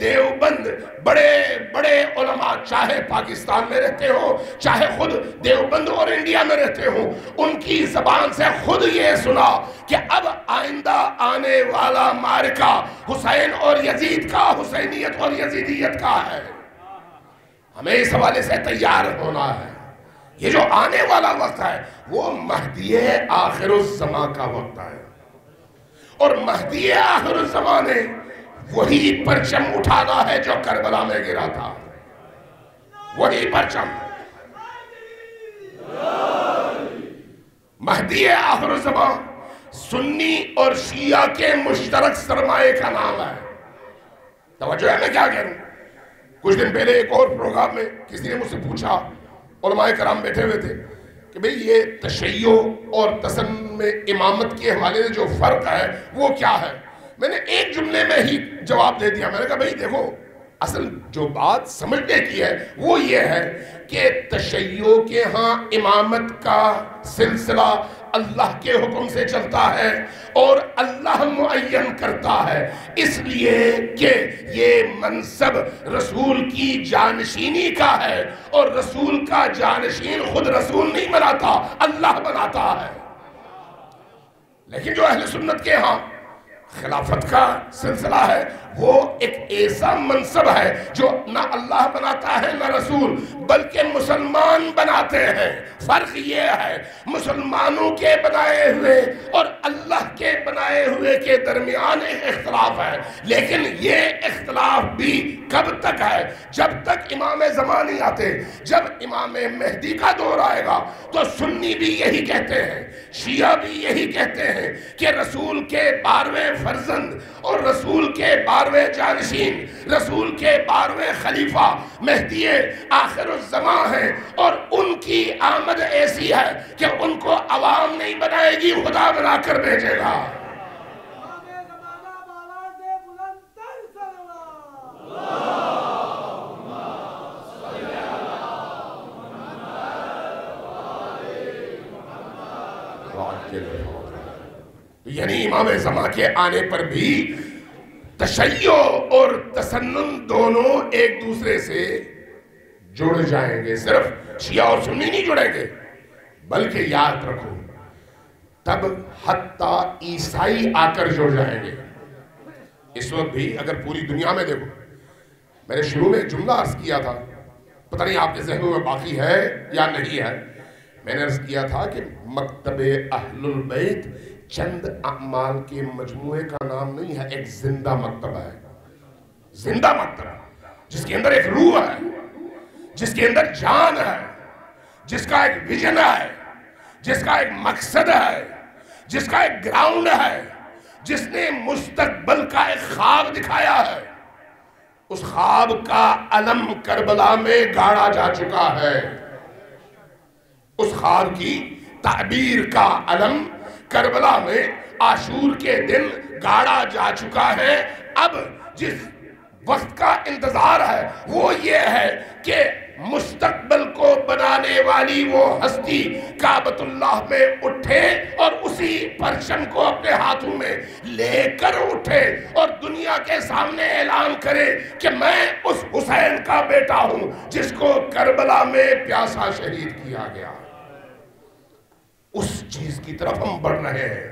دیوبند بڑے بڑے علماء چاہے پاکستان میں رہتے ہو چاہے خود دیوبند اور انڈیا میں رہتے ہو، ان کی زبان سے خود یہ سنا کہ اب آئندہ آنے والا معرکہ حسین اور یزید کا، حسینیت اور یزیدیت کا ہے۔ ہمیں اس حوالے سے تیار ہونا ہے۔ یہ جو آنے والا وقت ہے وہ مہدی آخر الزمان کا وقت ہے، اور مہدی آخر الزمان نے وہی پرچم اٹھانا ہے جو کربلا میں گرا تھا، وہی پرچم۔ مہدی آخر الزمان سنی اور شیعہ کے مشترک سرمایہ کا نام ہے۔ توجہ ہے میں کیا کہہ رہا ہوں؟ کچھ دن پہلے ایک اور پروگرام میں کسی نے مجھ سے پوچھا، علماء کرام بیٹھے ہوئے تھے، کہ بھئی یہ تشیع اور تسنن میں امامت کے حوالے سے جو فرق ہے وہ کیا ہے؟ میں نے ایک جملے میں ہی جواب دے دیا۔ میں نے کہا بھئی دیکھو، اصل جو بات سمجھنے کی ہے وہ یہ ہے کہ تشیع کے ہاں امامت کا سلسلہ اللہ کے حکم سے چلتا ہے اور اللہ معین کرتا ہے، اس لیے کہ یہ منصب رسول کی جانشینی کا ہے، اور رسول کا جانشین خود رسول نہیں بناتا، اللہ بناتا ہے۔ لیکن جو اہل سنت کے ہاں خلافت کا سلسلہ ہے وہ ایک ایسا منصب ہے جو نہ اللہ بناتا ہے نہ رسول، بلکہ مسلمان بناتے ہیں۔ فرق یہ ہے مسلمانوں کے بنائے ہوئے اور اللہ کے بنائے ہوئے کے درمیان ایک اختلاف ہے، لیکن یہ اختلاف بھی کب تک ہے؟ جب تک امام زمانی آتے۔ جب امام مہدی کا دور آئے گا تو سنی بھی یہی کہتے ہیں، شیعہ بھی یہی کہتے ہیں کہ رسول کے 12ویں فرزند اور رسول کے 12ویں جانشین، رسول کے 12ویں خلیفہ مہدی آخر الزمان ہیں، اور ان کی آمد ایسی ہے کہ ان کو عوام نہیں بنائے گی، خدا بنا کر بھیجے گا۔ یعنی امام زمان کے آنے پر بھی تشیع اور تسنن دونوں ایک دوسرے سے جڑ جائیں گے. صرف شیعہ اور سنی نہیں جڑیں گے بلکہ یاد رکھو تب حتیٰ عیسائی آ کر جڑ جائیں گے. اس وقت بھی اگر پوری دنیا میں دیکھو، میں نے شروع میں ایک جملہ عرض کیا تھا، پتہ نہیں آپ کے ذہنوں میں باقی ہے یا نہیں ہے. میں نے عرض کیا تھا کہ مکتب اہل البیت چند اعمال کے مجموعے کا نام نہیں ہے، ایک زندہ مکتبہ ہے. زندہ مکتبہ جس کے اندر ایک روح ہے، جس کے اندر جان ہے، جس کا ایک ویژن ہے، جس کا ایک مقصد ہے، جس کا ایک گراؤنڈ ہے، جس نے مستقبل کا ایک خواب دکھایا ہے. اس خواب کا علم کربلا میں گاڑا جا چکا ہے. اس خواب کی تعبیر کا علم کربلا میں عاشور کے دن گاڑا جا چکا ہے. اب جس وقت کا انتظار ہے وہ یہ ہے کہ مستقبل کو بنانے والی وہ ہستی کعبۃ اللہ میں اٹھے اور اسی پرچم کو اپنے ہاتھوں میں لے کر اٹھے اور دنیا کے سامنے اعلان کرے کہ میں اس حسین کا بیٹا ہوں جس کو کربلا میں پیاسا شہید کیا گیا. اس چیز کی طرف ہم بڑھ رہے ہیں.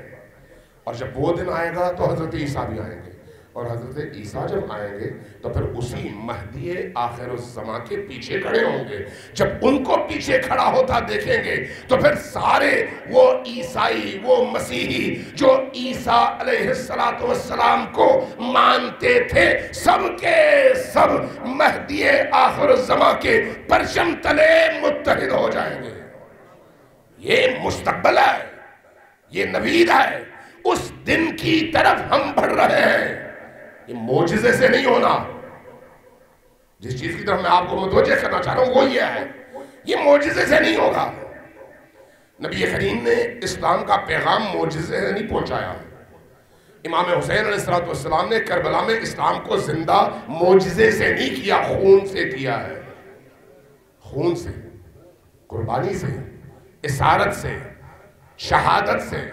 اور جب وہ دن آئے گا تو حضرت عیسیٰ بھی آئیں گے، اور حضرت عیسیٰ جب آئیں گے تو پھر اسی مہدی آخر الزمان کے پیچھے کھڑے ہوں گے. جب ان کو پیچھے کھڑا ہوتا دیکھیں گے تو پھر سارے وہ عیسائی، وہ مسیحی جو عیسیٰ علیہ السلام کو مانتے تھے، سب کے سب مہدی آخر الزمان کے پرچم تلے متحد ہو جائیں گے. یہ مستقبل ہے، یہ نوید ہے. اس دن کی طرف ہم بڑھ رہے ہیں. یہ معجزے سے نہیں ہونا. جس چیز کی طرف میں آپ کو متوجہ کرنا چاہ رہا ہوں وہ یہ ہے، یہ معجزے سے نہیں ہوگا. نبی کریم نے اسلام کا پیغام معجزے سے نہیں پہنچایا. امام حسین علیہ السلام نے کربلا میں اسلام کو زندہ معجزے سے نہیں کیا، خون سے کیا ہے. خون سے، قربانی سے، اسارت سے، شہادت سے،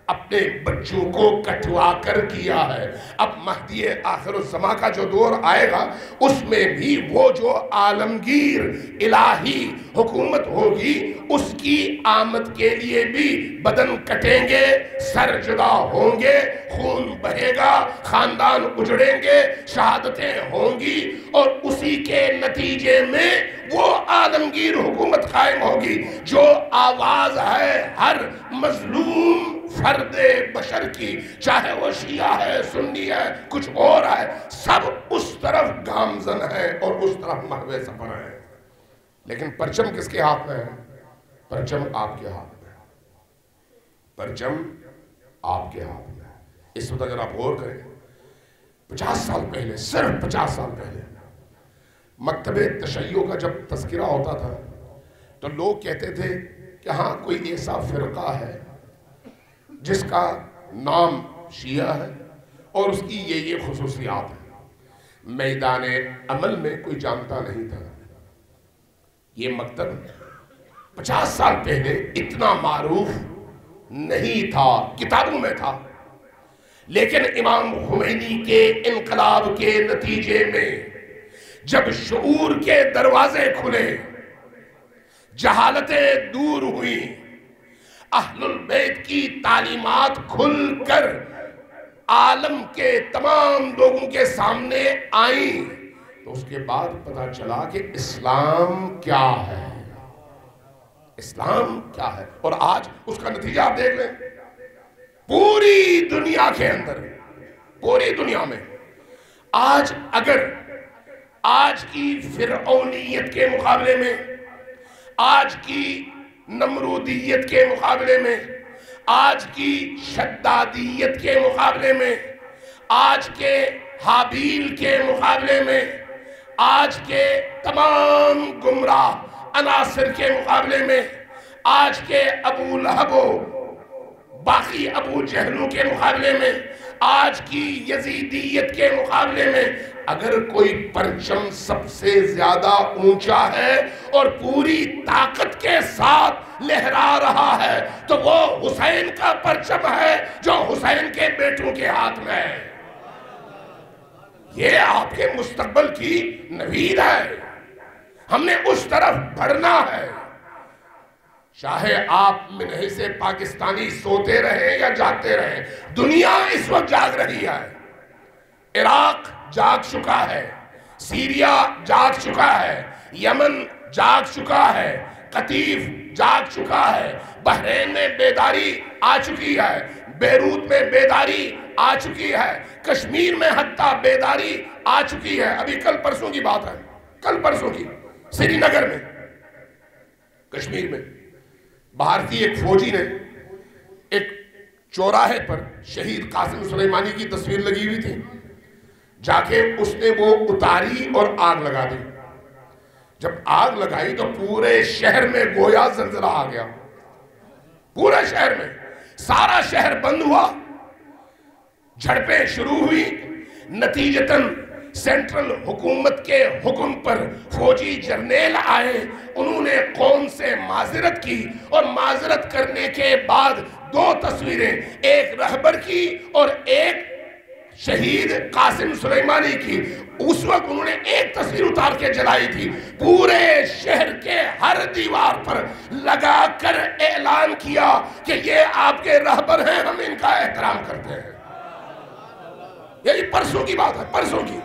اپنے بچوں کو کٹوا کر کیا ہے. اب مہدی آخر الزمان کا جو دور آئے گا اس میں بھی وہ جو عالمگیر الہی حکومت ہوگی اس کی آمد کے لیے بھی بدن کٹیں گے، سر جدا ہوں گے، خون بہے گا، خاندان اجڑیں گے، شہادتیں ہوں گی، اور اسی کے نتیجے میں وہ عالمگیر حکومت قائم ہوگی جو آواز ہے ہر مظلوم فرد بشر کی، چاہے وہ شیعہ ہے، سنی ہے، کچھ اور ہے، سب اس طرف گامزن ہے اور اس طرف محو سفر ہے. لیکن پرچم کس کے ہاتھ میں ہے؟ پرچم آپ کے ہاتھ میں ہے. پرچم آپ کے ہاتھ میں ہے. اس وقت اگر آپ غور کریں 50 سال پہلے، صرف 50 سال پہلے مکتب تشیع کا جب تذکرہ ہوتا تھا تو لوگ کہتے تھے کہ ہاں کوئی ایسا فرقہ ہے جس کا نام شیعہ ہے اور اس کی یہ خصوصیات ہیں. میدان عمل میں کوئی جانتا نہیں تھا. یہ مکتب 50 سال پہلے اتنا معروف نہیں تھا، کتابوں میں تھا، لیکن امام خمینی کے انقلاب کے نتیجے میں جب شعور کے دروازے کھلے، جہالتیں دور ہوئیں، اہل البیت کی تعلیمات کھل کر عالم کے تمام لوگوں کے سامنے آئیں، تو اس کے بعد پتہ چلا کہ اسلام کیا ہے، اسلام کیا ہے. اور آج اس کا نتیجہ آپ دیکھ لیں، پوری دنیا کے اندر، پوری دنیا میں آج اگر آج کی فرعونیت کے مقابلے میں، آج کی نمرودیت کے مقابلے میں، آج کی شدادیت کے مقابلے میں، آج کے حابیل کے مقابلے میں، آج کے تمام گمراہ عناصر کے مقابلے میں، آج کے ابو لہب و باقی ابو جہلوں کے مقابلے میں، آج کی یزیدیت کے مقابلے میں اگر کوئی پرچم سب سے زیادہ اونچا ہے اور پوری طاقت کے ساتھ لہرا رہا ہے تو وہ حسین کا پرچم ہے جو حسین کے بیٹوں کے ہاتھ میں ہے. یہ آپ کے مستقبل کی نوید ہے. ہم نے اس طرف بڑھنا ہے، چاہے آپ منہ سے پاکستانی سوتے رہیں یا جاگتے رہیں۔ دنیا اس وقت جاگ رہی ہے، عراق جاگ چکا ہے، سیریا جاگ چکا ہے، یمن جاگ چکا ہے، قطیف جاگ چکا ہے، بحرین میں بیداری آ چکی ہے، بیروت میں بیداری آ چکی ہے، کشمیر میں حتیٰ بیداری آ چکی ہے۔ ابھی کل پرسوں کی بات ہے، کل پرسوں کی، سری نگر میں، کشمیر میں بھارتی ایک فوجی نے ایک چوراہے پر شہید قاسم سلیمانی کی تصویر لگی ہوئی تھی، جا کے اس نے وہ اتاری اور آگ لگا دی۔ جب آگ لگائی تو پورے شہر میں گویا زلزلہ آ گیا، پورے شہر میں، سارا شہر بند ہوا، جھڑپیں شروع ہوئی، نتیجتاً سینٹرل حکومت کے حکم پر فوجی جرنیل آئے، انہوں نے قوم سے معذرت کی، اور معذرت کرنے کے بعد دو تصویریں، ایک رہبر کی اور ایک شہید قاسم سلیمانی کی، اس وقت انہوں نے ایک تصویر اتار کے جلائی تھی، پورے شہر کے ہر دیوار پر لگا کر اعلان کیا کہ یہ آپ کے رہبر ہیں، ہم ان کا احترام کرتے ہیں۔ یہی پرسوں کی بات ہے، پرسوں کی۔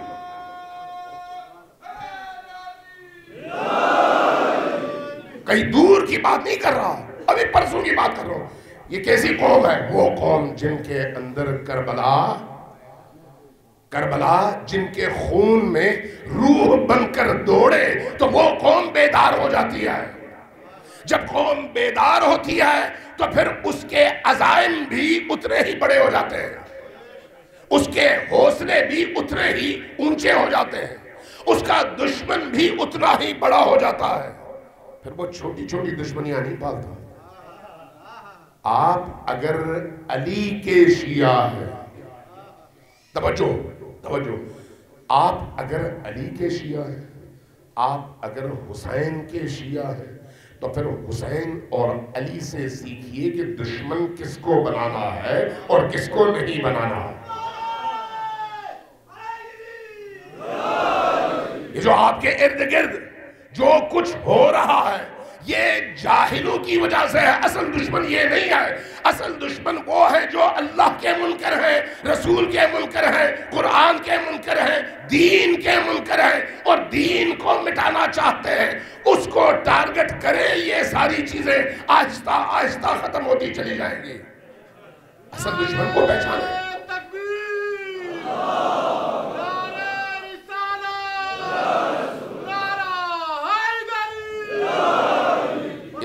کہیں دور کی بات نہیں کر رہا، ابھی پرسوں کی بات کر رہا ہوں۔ یہ کیسی قوم ہے؟ وہ قوم جن کے اندر کربلا جن کے خون میں روح بن کر دوڑے تو وہ قوم بیدار ہو جاتی ہے۔ جب قوم بیدار ہوتی ہے تو پھر اس کے عزائم بھی اتنے ہی بڑے ہو جاتے ہیں، اس کے حوصلے بھی اتنے ہی اونچے ہو جاتے ہیں، اس کا دشمن بھی اتنا ہی بڑا ہو جاتا ہے، پھر وہ چھوٹی چھوٹی دشمنیاں نہیں پالتا۔ آپ اگر علی کے شیعہ ہیں، توجہ، آپ اگر علی کے شیعہ ہیں، آپ اگر حسین کے شیعہ ہیں، تو پھر حسین اور علی سے سیکھیے کہ دشمن کس کو بنانا ہے اور کس کو نہیں بنانا ہے۔ یہ جو آپ کے ارد گرد جو کچھ ہو رہا ہے یہ جاہلوں کی وجہ سے ہے، اصل دشمن یہ نہیں ہے، اصل دشمن وہ ہے جو اللہ کے منکر ہیں، رسول کے منکر ہیں، قرآن کے منکر ہیں، دین کے منکر ہیں، اور دین کو مٹانا چاہتے ہیں، اس کو ٹارگٹ کریں، یہ ساری چیزیں آہستہ آہستہ ختم ہوتی چلی جائیں گی۔ اصل دشمن کو پہچانیں۔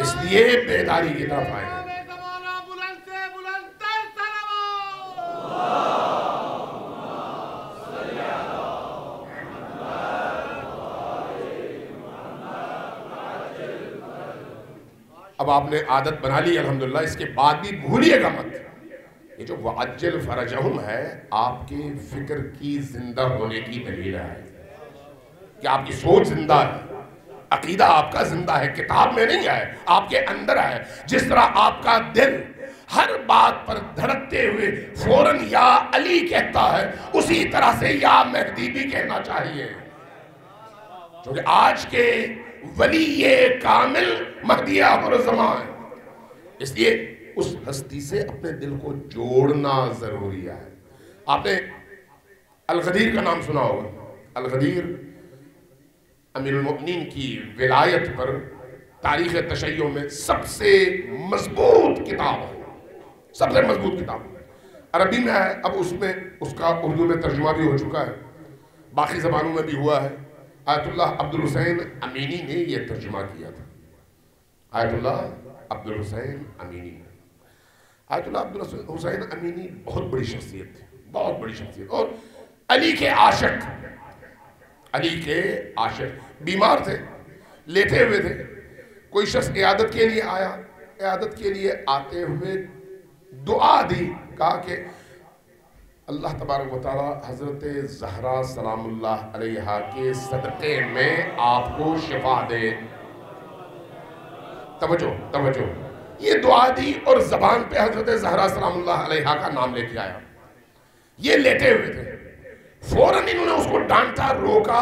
اس لیے بیداری کی طرف آئے ہیں۔ اب آپ نے عادت بنا لی الحمدللہ، اس کے بعد بھی بھولیے گا مت۔ یہ جو وَعَجِّلْ فَرَجَهُمْ ہے، آپ کے فکر کی زندہ ہونے کی دلیل ہے کہ آپ کی سوچ زندہ ہے، عقیدہ آپ کا زندہ ہے، کتاب میں نہیں ہے، آپ کے اندر ہے۔ جس طرح آپ کا دل ہر بات پر دھڑکتے ہوئے فوراً یا علی کہتا ہے، اسی طرح سے یا مہدی بھی کہنا چاہیے، کیونکہ آج کے ولی یہ کامل مہدی آخر الزمان ہے۔ اس لیے اس ہستی سے اپنے دل کو جوڑنا ضروری ہے۔ آپ نے الغدیر کا نام سنا ہوگا۔ الغدیر امیر المؤمنین کی ولایت پر تاریخ تشیع میں سب سے مضبوط کتاب ہے، سب سے مضبوط کتاب عربی میں ہے، اب اس کا اردو میں ترجمہ بھی ہو چکا ہے، باقی زبانوں میں بھی ہوا ہے۔ آیت اللہ عبد الحسین امینی نے یہ ترجمہ کیا تھا، آیت اللہ عبد الحسین امینی نے۔ آیت اللہ عبد الحسین امینی بہت بڑی شخصیت تھی، بہت بڑی شخصیت، اور علی کے عاشق، علی کے عاشق، بیمار تھے، لیٹے ہوئے تھے، کوئی شخص عیادت کے لیے آیا، عیادت کے لیے آتے ہوئے دعا دی، کہا کہ اللہ تبارک و تعالی حضرت زہرا سلام اللہ علیہا کے صدقے میں آپ کو شفا دے۔ توجہ، یہ دعا دی اور زبان پہ حضرت زہرا سلام اللہ علیہا کا نام لے کے آیا، یہ لیٹے ہوئے تھے، فوراً انہوں نے اس کو ڈانٹا، روکا،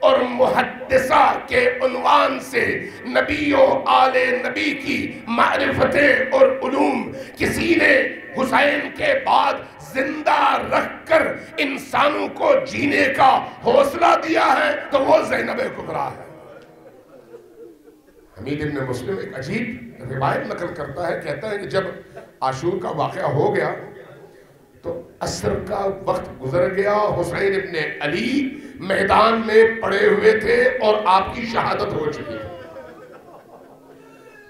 اور محدثہ کے عنوان سے نبی و آل نبی کی معرفتیں اور علوم کسی نے حسین کے بعد زندہ رکھ کر انسانوں کو جینے کا حوصلہ دیا ہے تو وہ زینب کبریٰ ہے۔ حمید ابن مسلم ایک عجیب روایت نقل کرتا ہے، کہتا ہے کہ جب عاشور کا واقعہ ہو گیا تو عصر کا وقت گزر گیا، حسین ابن علی میدان میں پڑے ہوئے تھے اور آپ کی شہادت ہو چکی ہے۔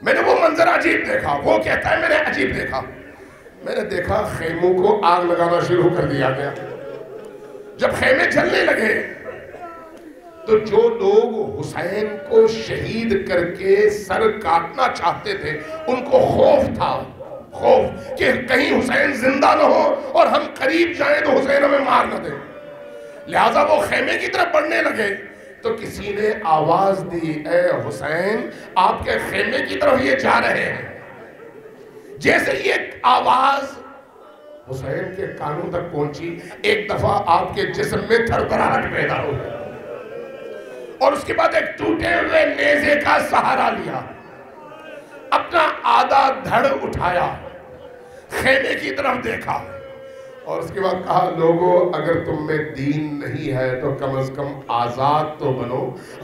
میں نے وہ منظر عجیب دیکھا، وہ کہتا ہے میں نے عجیب دیکھا، میں نے دیکھا خیموں کو آگ لگانا شروع کر دیا گیا۔ جب خیمے جلنے لگے تو جو لوگ حسین کو شہید کر کے سر کاٹنا چاہتے تھے ان کو خوف تھا، خوف کہ کہیں حسین زندہ نہ ہو اور ہم قریب جائیں تو حسین ہمیں مار نہ دے، لہٰذا وہ خیمے کی طرف بڑھنے لگے۔ تو کسی نے آواز دی، اے حسین آپ کے خیمے کی طرف یہ جا رہے ہیں۔ جیسے یہ آواز حسین کے کانوں تک پہنچی، ایک دفعہ آپ کے جسم میں تھرتھراہٹ پیدا ہو گئی اور اس کے بعد ایک ٹوٹے ہوئے نیزے کا سہارا لیا، اپنا آدھا دھڑ اٹھایا، خیمے کی طرف دیکھا اور اس کے بعد کہا لوگوں اگر تم میں دین نہیں ہے تو کم از کم آزاد تو بنو،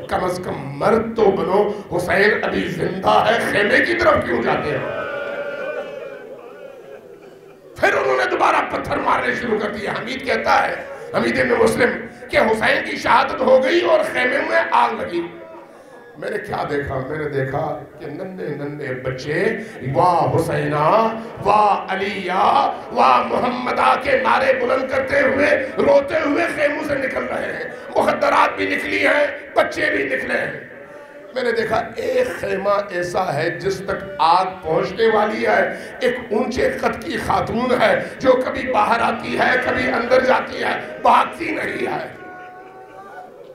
کم از کم مرد تو بنو، حسین ابھی زندہ ہے، خیمے کی طرف کیوں جاتے ہیں؟ پھر انہوں نے دوبارہ پتھر مارنے شروع کر دیا۔ حمید کہتا ہے، حمید ابن مسلم، کہ حسین کی شہادت ہو گئی اور خیمے میں آگ لگی۔ میں نے کیا دیکھا؟ میں نے دیکھا کہ ننھے ننھے بچے واہ حسینہ، واہ علیہ، واہ محمدہ کے نعرے بلند کرتے ہوئے روتے ہوئے خیموں سے نکل رہے ہیں، مخدرات بھی نکلی ہیں، بچے بھی نکلے ہیں۔ میں نے دیکھا ایک خیمہ ایسا ہے جس تک آگ پہنچنے والی ہے، ایک اونچے قد کی خاتون ہے جو کبھی باہر آتی ہے کبھی اندر جاتی ہے، بھاگتی نہیں ہے۔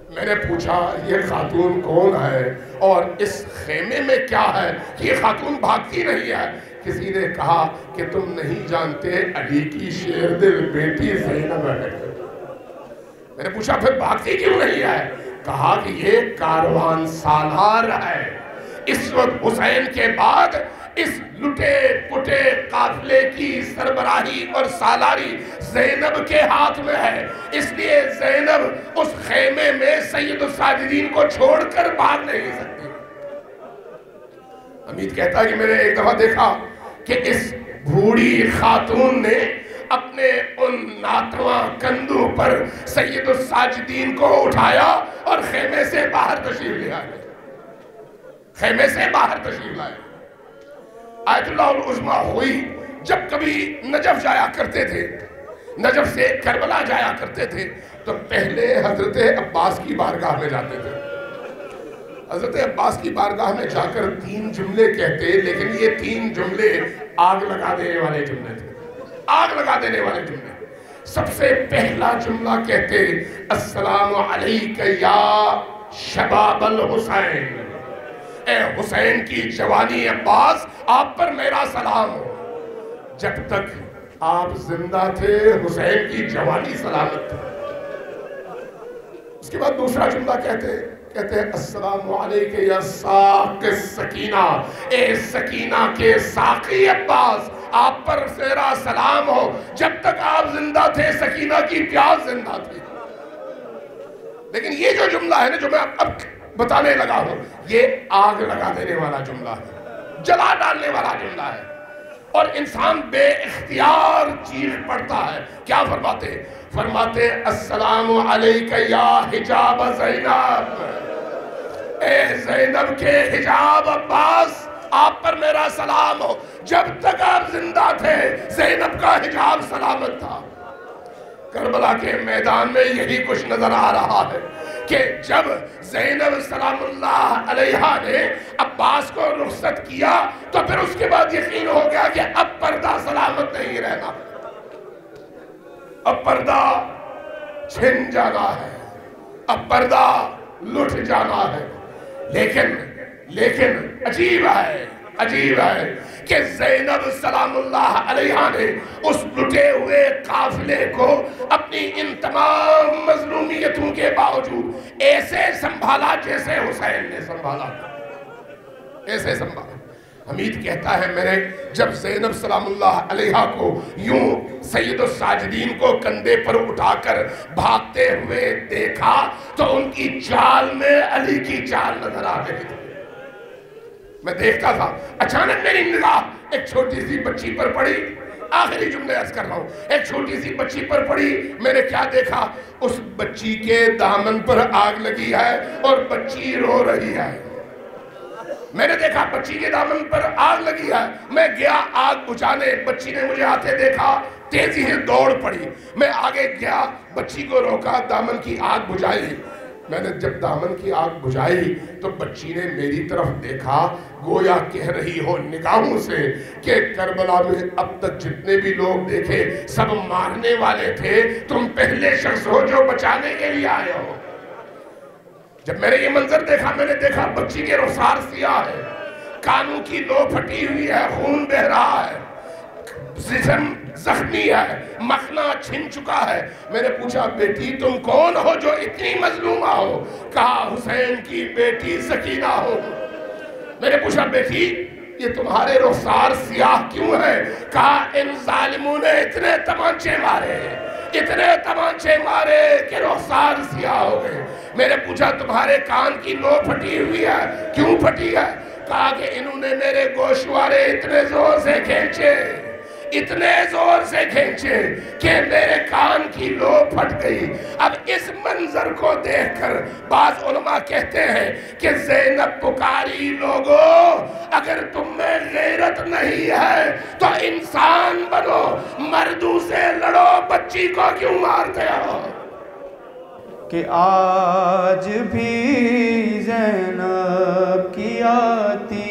میں نے پوچھا یہ خاتون کون ہے اور اس خیمے میں کیا ہے کہ یہ خاتون بھاگتی نہیں ہے؟ کسی نے کہا کہ تم نہیں جانتے علی کی شیر دل بیٹی زینب ہے۔ میں نے پوچھا پھر بھاگتی کیوں نہیں ہے؟ کہا کہ یہ کاروان سالار ہے، اس وقت حسین کے بعد اس لٹے پٹے قافلے کی سربراہی اور سالاری زینب کے ہاتھ میں ہے، اس لیے زینب اس خیمے میں سید الساجدین کو چھوڑ کر بھاگ نہیں سکتی۔ حمید کہتا ہے کہ میں نے ایک دفعہ دیکھا کہ اس بوڑھی خاتون نے اپنے ان ناتواں کندھوں پر سید الساجدین کو اٹھایا اور خیمے سے باہر تشریف لے آئے، خیمے سے باہر تشریف لائے۔ آیت اللہ العظمیٰ ہوئی جب کبھی نجف جایا کرتے تھے، نجف سے کربلا جایا کرتے تھے تو پہلے حضرت عباس کی بارگاہ میں جاتے تھے۔ حضرت عباس کی بارگاہ میں جا کر 3 جملے کہتے، لیکن یہ 3 جملے آگ لگا دینے والے جملے تھے، آگ لگا دینے والے جملے۔ سب سے پہلا جملہ کہتے السلام علیک یا شباب الحسین، اے حسین کی جوانی عباس آپ پر میرا سلام ہو۔ جب تک آپ زندہ تھے حسین کی جوانی سلامت تھی۔ اس کے بعد دوسرا جملہ کہتے ہیں السلام علیک یا ساق السکینہ، اے سکینہ کے ساقی عباس آپ پر میرا سلام ہو۔ جب تک آپ زندہ تھے سکینہ کی پیاس زندہ تھی۔ لیکن یہ جو جملہ ہے نا جو میں اب بتانے لگا ہوں، یہ آگ لگا دینے والا جملہ ہے، جلا ڈالنے والا جملہ ہے، اور انسان بے اختیار چیخ پڑتا ہے۔ کیا فرماتے السلام علیک یا حجاب زینب، اے زینب کے حجاب عباس آپ پر میرا سلام ہو۔ جب تک آپ زندہ تھے زینب کا حجاب سلامت تھا۔ کربلا کے میدان میں یہی کچھ نظر آ رہا ہے کہ جب زینب سلام اللہ علیہا نے عباس کو رخصت کیا تو پھر اس کے بعد یقین ہو گیا کہ اب پردہ سلامت نہیں رہنا، اب پردہ چھن جانا ہے، اب پردہ لٹ جانا ہے۔ لیکن عجیب ہے کہ زینب سلام اللہ علیہا نے اس لٹے ہوئے قافلے کو اپنے اپنی ان تمام مظلومیتوں کے باوجود ایسے سنبھالا جیسے حسین نے سنبھالا تھا، ایسے سنبھالا۔ حمید کہتا ہے میں نے جب زینب سلام اللہ علیہا کو یوں سید الساجدین کو کندھے پر اٹھا کر بھاگتے ہوئے دیکھا تو ان کی چال میں علی کی چال نظر آ گئی تھی۔ میں دیکھتا تھا، اچانک میری نگاہ ایک چھوٹی سی بچی پر پڑی، آخری جملے عرض کر رہا ہوں، ایک چھوٹی سی بچی پر پڑی۔ میں نے کیا دیکھا؟ اس بچی کے دامن پر آگ لگی ہے اور بچی رو رہی ہے۔ میں نے دیکھا بچی کے دامن پر آگ لگی ہے، میں گیا آگ بجھانے، بچی نے مجھے آتے دیکھا، تیزی سے دوڑ پڑی، میں آگے گیا، بچی کو روکا، دامن کی آگ بجھائی۔ میں نے جب دامن کی آگ بجھائی تو بچی نے میری طرف دیکھا، گویا کہہ رہی ہو نگاہوں سے کہ کربلا میں اب تک جتنے بھی لوگ دیکھے سب مارنے والے تھے، تم پہلے شخص ہو جو بچانے کے لیے آئے ہو۔ جب میں نے یہ منظر دیکھا، میں نے دیکھا بچی کے رخسار سیاہ ہے، کانوں کی لو پھٹی ہوئی ہے، خون بہہ رہا ہے، جسم زخمی ہے، مخنا چھن چکا ہے۔ میں نے پوچھا بیٹی تم کون ہو جو اتنی مظلومہ ہو؟ کہا حسین کی بیٹی سکینہ ہو۔ میں نے پوچھا بیٹی یہ تمہارے رخسار سیاہ کیوں ہے؟ کہا ان ظالموں نے اتنے تمانچے مارے، اتنے تمانچے مارے کہ رخسار سیاہ ہو گئے۔ میں نے پوچھا تمہارے کان کی لو پھٹی ہوئی ہے، کیوں پھٹی ہے؟ کہا کہ انہوں نے میرے گوشوارے اتنے زور سے کھینچے، اتنے زور سے کھینچے کہ میرے کان کی لو پھٹ گئی۔ اب اس منظر کو دیکھ کر بعض علماء کہتے ہیں کہ زینب پکاری لوگو اگر تم میں غیرت نہیں ہے تو انسان بنو، مردوں سے لڑو، بچی کو کیوں مارتے ہو؟ کہ آج بھی زینب کی آتی